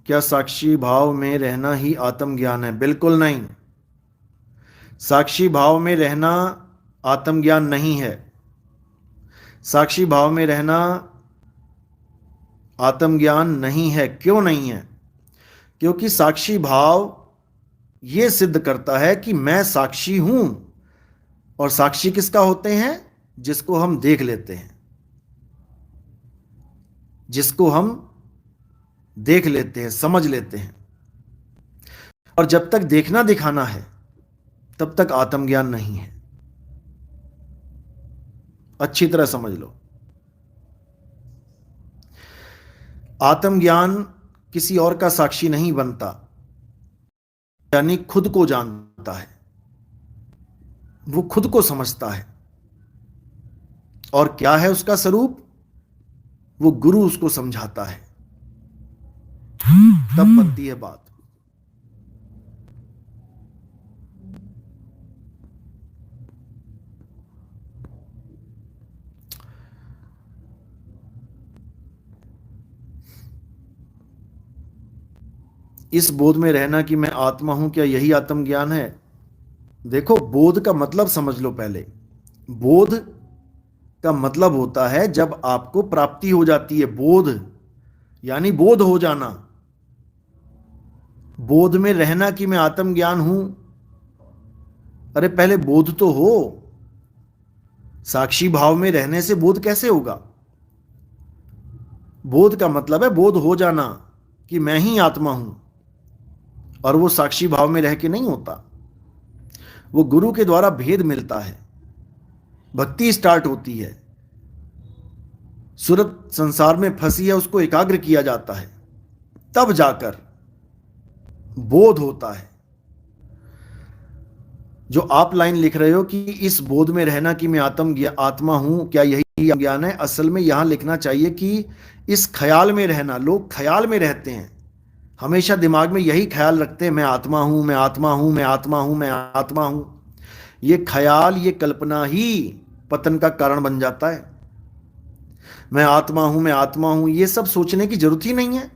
क्या साक्षी भाव में रहना ही आत्मज्ञान है? बिल्कुल नहीं। साक्षी भाव में रहना आत्मज्ञान नहीं है। साक्षी भाव में रहना आत्मज्ञान नहीं है। क्यों नहीं है? क्योंकि साक्षी भाव यह सिद्ध करता है कि मैं साक्षी हूं। और साक्षी किसका होते हैं? जिसको हम देख लेते हैं, जिसको हम देख लेते हैं, समझ लेते हैं। और जब तक देखना दिखाना है तब तक आत्मज्ञान नहीं है। अच्छी तरह समझ लो। आत्मज्ञान किसी और का साक्षी नहीं बनता, यानी खुद को जानता है, वो खुद को समझता है। और क्या है उसका स्वरूप? वो गुरु उसको समझाता है, तब बनती है बात। इस बोध में रहना कि मैं आत्मा हूं, क्या यही आत्मज्ञान है? देखो, बोध का मतलब समझ लो पहले। बोध का मतलब होता है जब आपको प्राप्ति हो जाती है। बोध यानी बोध हो जाना। बोध में रहना कि मैं आत्मज्ञान हूं। अरे पहले बोध तो हो। साक्षी भाव में रहने से बोध कैसे होगा? बोध का मतलब है बोध हो जाना कि मैं ही आत्मा हूं। और वो साक्षी भाव में रह के नहीं होता, वो गुरु के द्वारा भेद मिलता है, भक्ति स्टार्ट होती है, सूरत संसार में फंसी है उसको एकाग्र किया जाता है, तब जाकर बोध होता है। जो आप लाइन लिख रहे हो कि इस बोध में रहना कि मैं आत्मा हूं, क्या यही ज्ञान है? असल में यहां लिखना चाहिए कि इस ख्याल में रहना। लोग ख्याल में रहते हैं, हमेशा दिमाग में यही ख्याल रखते हैं, मैं आत्मा हूं, मैं आत्मा हूं, मैं आत्मा हूं, मैं आत्मा हूं। ये ख्याल, ये कल्पना ही पतन का कारण बन जाता है। मैं आत्मा हूं, मैं आत्मा हूं, ये सब सोचने की जरूरत ही नहीं है।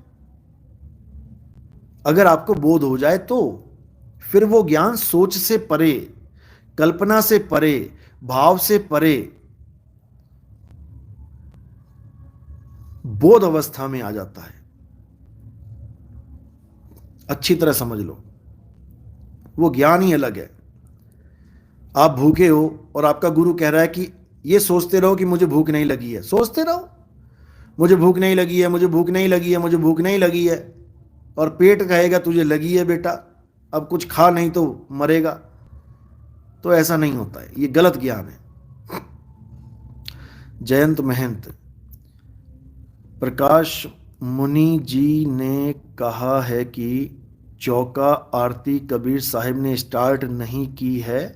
अगर आपको बोध हो जाए तो फिर वो ज्ञान सोच से परे, कल्पना से परे, भाव से परे बोध अवस्था में आ जाता है। अच्छी तरह समझ लो, वो ज्ञान ही अलग है। आप भूखे हो और आपका गुरु कह रहा है कि ये सोचते रहो कि मुझे भूख नहीं लगी है। सोचते रहो, मुझे भूख नहीं लगी है, मुझे भूख नहीं लगी है, मुझे भूख नहीं लगी है। और पेट कहेगा तुझे लगी है बेटा, अब कुछ खा नहीं तो मरेगा। तो ऐसा नहीं होता है, ये गलत ज्ञान है। जयंत महंत, प्रकाश मुनि जी ने कहा है कि चौका आरती कबीर साहिब ने स्टार्ट नहीं की है,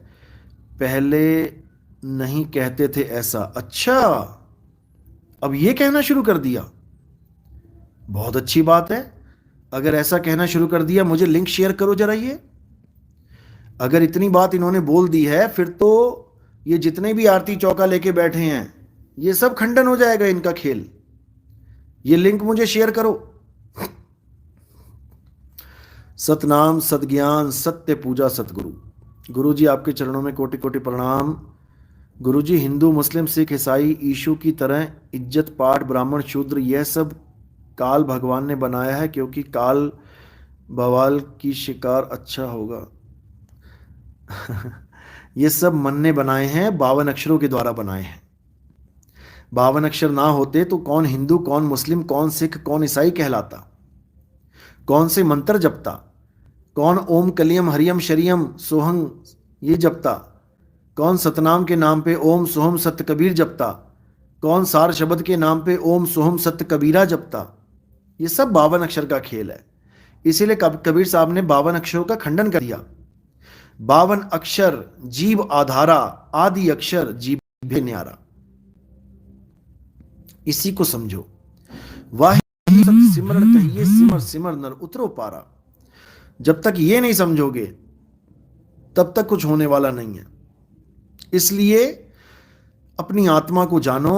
पहले नहीं कहते थे ऐसा। अच्छा, अब ये कहना शुरू कर दिया, बहुत अच्छी बात है। अगर ऐसा कहना शुरू कर दिया, मुझे लिंक शेयर करो जरा। ये अगर इतनी बात इन्होंने बोल दी है, फिर तो ये जितने भी आरती चौका लेके बैठे हैं, ये सब खंडन हो जाएगा इनका खेल। ये लिंक मुझे शेयर करो। सतनाम, सदज्ञान, सत्य पूजा सतगुरु। गुरु जी आपके चरणों में कोटि कोटि प्रणाम। गुरु जी, हिंदू, मुस्लिम, सिख, ईसाई, ईशु की तरह इज्जत पाठ, ब्राह्मण, शूद्र, यह सब काल भगवान ने बनाया है, क्योंकि काल बवाल की शिकार अच्छा होगा। ये सब मन ने बनाए हैं, 52 अक्षरों के द्वारा बनाए हैं। 52 अक्षर ना होते तो कौन हिंदू, कौन मुस्लिम, कौन सिख, कौन ईसाई कहलाता? कौन से मंत्र जपता? कौन ओम कलियम हरियम शरियम सोहंग ये जपता? कौन सतनाम के नाम पे ओम सोहम सत्य कबीर जपता? कौन सार शब्द के नाम पे ओम सोहम सत्य कबीरा जपता? ये सब 52 अक्षर का खेल है। इसीलिए कबीर साहब ने 52 अक्षरों का खंडन कर दिया। 52 अक्षर जीव आधारा, आदि अक्षर जीव न्यारा। इसी को समझो। वाहे सत सिमरन कहिए, सिमर सिमर नर उतरो पारा। जब तक ये नहीं समझोगे तब तक कुछ होने वाला नहीं है। इसलिए अपनी आत्मा को जानो,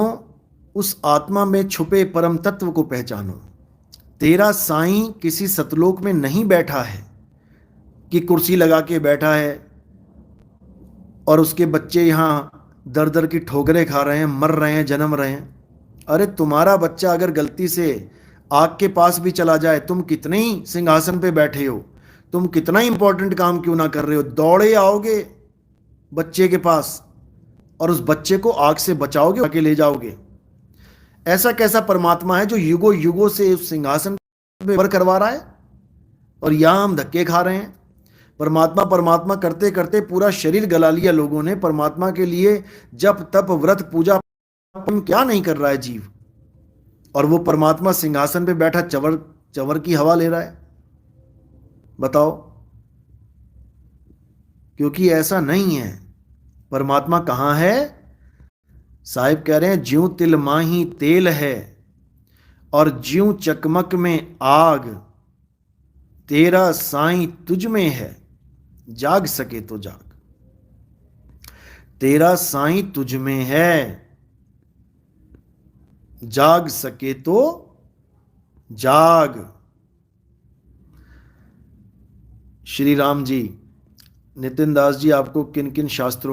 उस आत्मा में छुपे परम तत्व को पहचानो, तेरा साईं किसी सतलोक में नहीं बैठा है कि कुर्सी लगा के बैठा है और उसके बच्चे यहाँ दर दर की ठोकरें खा रहे हैं, मर रहे हैं, जन्म रहे हैं। अरे तुम्हारा बच्चा अगर गलती से आग के पास भी चला जाए, तुम कितने ही सिंहासन पे बैठे हो, तुम कितना ही इंपॉर्टेंट काम क्यों ना कर रहे हो, दौड़े आओगे बच्चे के पास और उस बच्चे को आग से बचाओगे, आके ले जाओगे। ऐसा कैसा परमात्मा है जो युगों युगों से उस सिंहासन पे वर करवा रहा है और यहां हम धक्के खा रहे हैं। परमात्मा परमात्मा करते करते पूरा शरीर गला लिया लोगों ने परमात्मा के लिए। जप तप व्रत पूजा क्या नहीं कर रहा है जीव, और वो परमात्मा सिंहासन पे बैठा चवर चवर की हवा ले रहा है। बताओ, क्योंकि ऐसा नहीं है। परमात्मा कहां है? साहिब कह रहे हैं ज्यों तिल माही तेल है और ज्यों चकमक में आग, तेरा साईं तुझ में है, जाग सके तो जाग। तेरा साईं तुझ में है, जाग सके तो जाग। श्री राम जी, नितिन दास जी आपको किन किन शास्त्रों